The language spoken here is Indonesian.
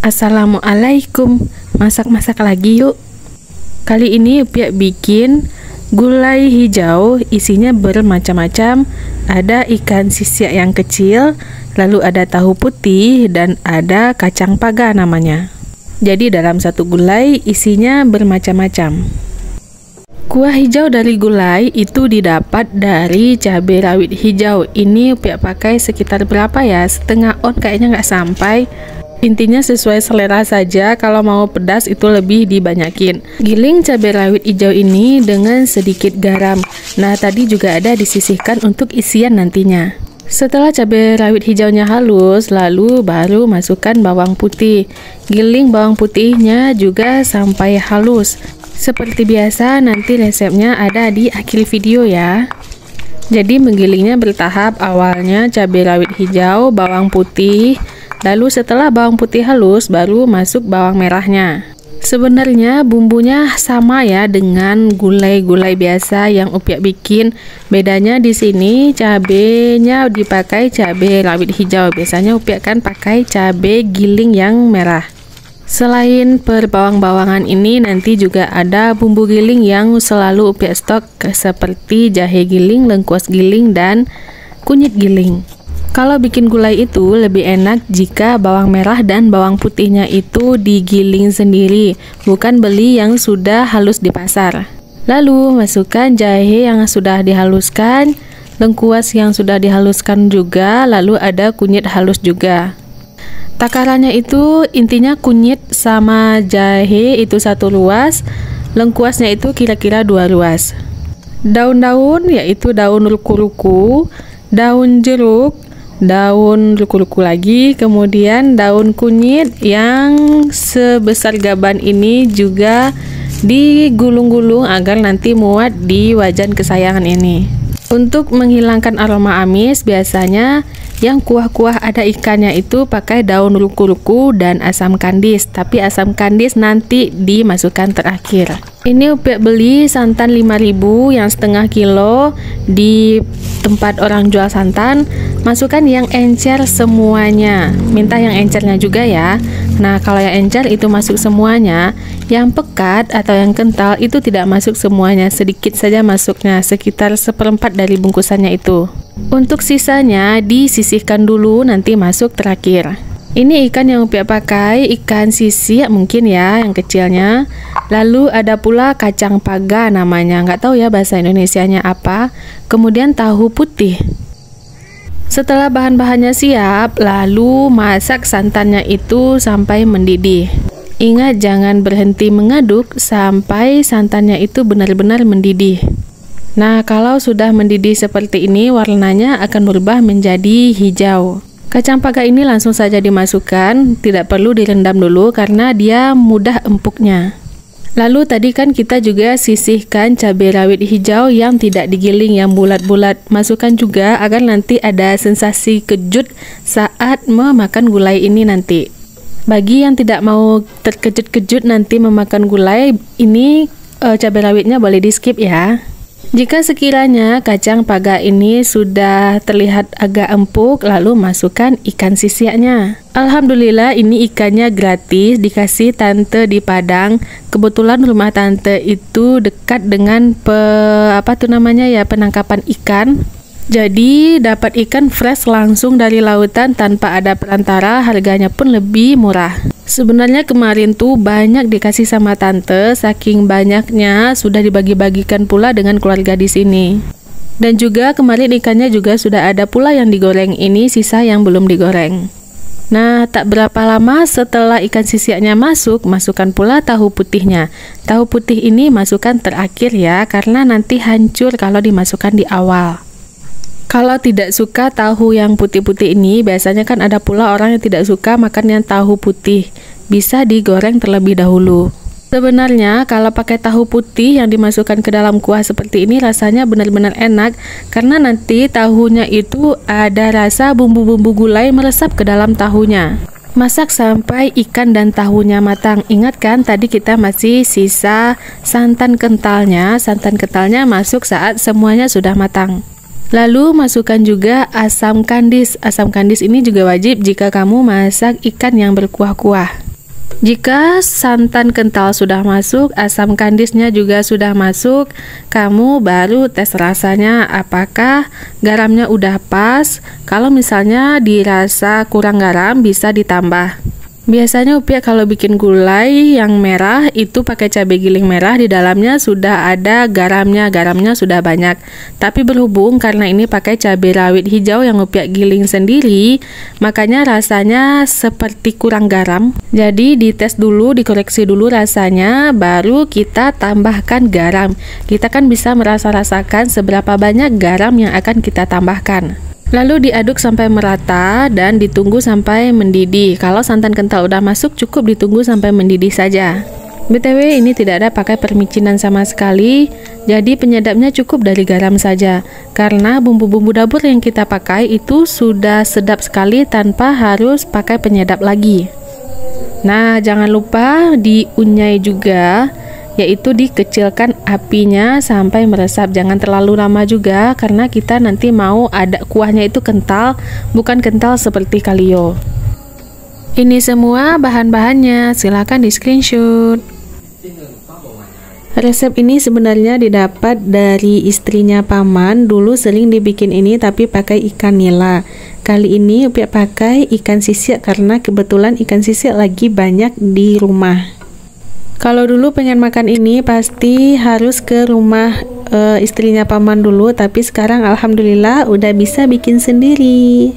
Assalamualaikum, masak-masak lagi yuk. Kali ini Upia bikin gulai hijau, isinya bermacam-macam. Ada ikan sisiak yang kecil, lalu ada tahu putih, dan ada kacang paga namanya. Jadi dalam satu gulai isinya bermacam-macam. Kuah hijau dari gulai itu didapat dari cabai rawit hijau. Ini Upia pakai sekitar berapa ya? Setengah on kayaknya nggak sampai. Intinya sesuai selera saja, kalau mau pedas itu lebih dibanyakin. Giling cabai rawit hijau ini dengan sedikit garam. Nah, tadi juga ada disisihkan untuk isian nantinya. Setelah cabai rawit hijaunya halus, lalu baru masukkan bawang putih. Giling bawang putihnya juga sampai halus. Seperti biasa, nanti resepnya ada di akhir video ya. Jadi menggilingnya bertahap, awalnya cabai rawit hijau, bawang putih. Lalu setelah bawang putih halus, baru masuk bawang merahnya. Sebenarnya bumbunya sama ya dengan gulai-gulai biasa yang Upia bikin. Bedanya di sini cabenya dipakai cabai rawit hijau. Biasanya Upia kan pakai cabai giling yang merah. Selain perbawang-bawangan ini, nanti juga ada bumbu giling yang selalu Upia stok seperti jahe giling, lengkuas giling, dan kunyit giling. Kalau bikin gulai itu lebih enak jika bawang merah dan bawang putihnya itu digiling sendiri, bukan beli yang sudah halus di pasar. Lalu masukkan jahe yang sudah dihaluskan, lengkuas yang sudah dihaluskan juga, lalu ada kunyit halus juga. Takarannya itu intinya kunyit sama jahe itu 1 ruas, lengkuasnya itu kira-kira 2 ruas. Daun-daun yaitu daun ruku-ruku, daun jeruk, daun ruku-ruku lagi, kemudian daun kunyit yang sebesar gaban ini juga digulung-gulung agar nanti muat di wajan kesayangan ini. Untuk menghilangkan aroma amis, biasanya yang kuah-kuah ada ikannya itu pakai daun ruku-ruku dan asam kandis, tapi asam kandis nanti dimasukkan terakhir. Ini Upia beli santan 5.000 yang setengah kilo di tempat orang jual santan. Masukkan yang encer semuanya, minta yang encernya juga ya. Nah, kalau yang encer itu masuk semuanya, yang pekat atau yang kental itu tidak masuk semuanya, sedikit saja masuknya, sekitar 1/4 dari bungkusannya itu. Untuk sisanya disisihkan dulu, nanti masuk terakhir. Ini ikan yang Upia pakai, ikan sisiak mungkin ya, yang kecilnya. Lalu ada pula kacang paga namanya, nggak tahu ya bahasa Indonesianya apa. Kemudian tahu putih. Setelah bahan-bahannya siap, lalu masak santannya itu sampai mendidih. Ingat, jangan berhenti mengaduk sampai santannya itu benar-benar mendidih. Nah, kalau sudah mendidih seperti ini, warnanya akan berubah menjadi hijau. Kacang paga ini langsung saja dimasukkan, tidak perlu direndam dulu karena dia mudah empuknya. Lalu tadi kan kita juga sisihkan cabai rawit hijau yang tidak digiling, yang bulat-bulat. Masukkan juga agar nanti ada sensasi kejut saat memakan gulai ini nanti. Bagi yang tidak mau terkejut-kejut nanti memakan gulai ini, cabai rawitnya boleh di skip ya. Jika sekiranya kacang paga ini sudah terlihat agak empuk, lalu masukkan ikan sisiaknya. Alhamdulillah ini ikannya gratis, dikasih tante di Padang. Kebetulan rumah tante itu dekat dengan penangkapan ikan. Jadi dapat ikan fresh langsung dari lautan tanpa ada perantara, harganya pun lebih murah. Sebenarnya kemarin tuh banyak dikasih sama tante, saking banyaknya sudah dibagi-bagikan pula dengan keluarga di sini. Dan juga kemarin ikannya juga sudah ada pula yang digoreng, ini sisa yang belum digoreng. Nah, tak berapa lama setelah ikan sisiaknya masuk, masukkan pula tahu putihnya. Tahu putih ini masukkan terakhir ya, karena nanti hancur kalau dimasukkan di awal. Kalau tidak suka tahu yang putih-putih ini, biasanya kan ada pula orang yang tidak suka makan yang tahu putih. Bisa digoreng terlebih dahulu. Sebenarnya kalau pakai tahu putih yang dimasukkan ke dalam kuah seperti ini rasanya benar-benar enak, karena nanti tahunya itu ada rasa bumbu-bumbu gulai meresap ke dalam tahunya. Masak sampai ikan dan tahunya matang. Ingat kan tadi kita masih sisa santan kentalnya. Santan kentalnya masuk saat semuanya sudah matang. Lalu masukkan juga asam kandis. Asam kandis ini juga wajib jika kamu masak ikan yang berkuah-kuah. Jika santan kental sudah masuk, asam kandisnya juga sudah masuk, kamu baru tes rasanya apakah garamnya udah pas. Kalau misalnya dirasa kurang garam, bisa ditambah. Biasanya Upiak kalau bikin gulai yang merah itu pakai cabai giling merah, di dalamnya sudah ada garamnya sudah banyak. Tapi berhubung karena ini pakai cabai rawit hijau yang Upiak giling sendiri, makanya rasanya seperti kurang garam. Jadi dites dulu, dikoreksi dulu rasanya, baru kita tambahkan garam. Kita kan bisa merasa-rasakan seberapa banyak garam yang akan kita tambahkan. Lalu diaduk sampai merata dan ditunggu sampai mendidih. Kalau santan kental udah masuk, cukup ditunggu sampai mendidih saja. BTW ini tidak ada pakai permicinan sama sekali, jadi penyedapnya cukup dari garam saja. Karena bumbu-bumbu dapur yang kita pakai itu sudah sedap sekali tanpa harus pakai penyedap lagi. Nah, jangan lupa diunyai juga, yaitu dikecilkan apinya sampai meresap. Jangan terlalu lama juga karena kita nanti mau ada kuahnya itu kental, bukan kental seperti kalio. Ini semua bahan-bahannya, silahkan di screenshot. Resep ini sebenarnya didapat dari istrinya paman, dulu sering dibikin ini tapi pakai ikan nila. Kali ini Upiak pakai ikan sisik karena kebetulan ikan sisik lagi banyak di rumah. Kalau dulu pengen makan ini pasti harus ke rumah istrinya paman dulu, tapi sekarang alhamdulillah udah bisa bikin sendiri.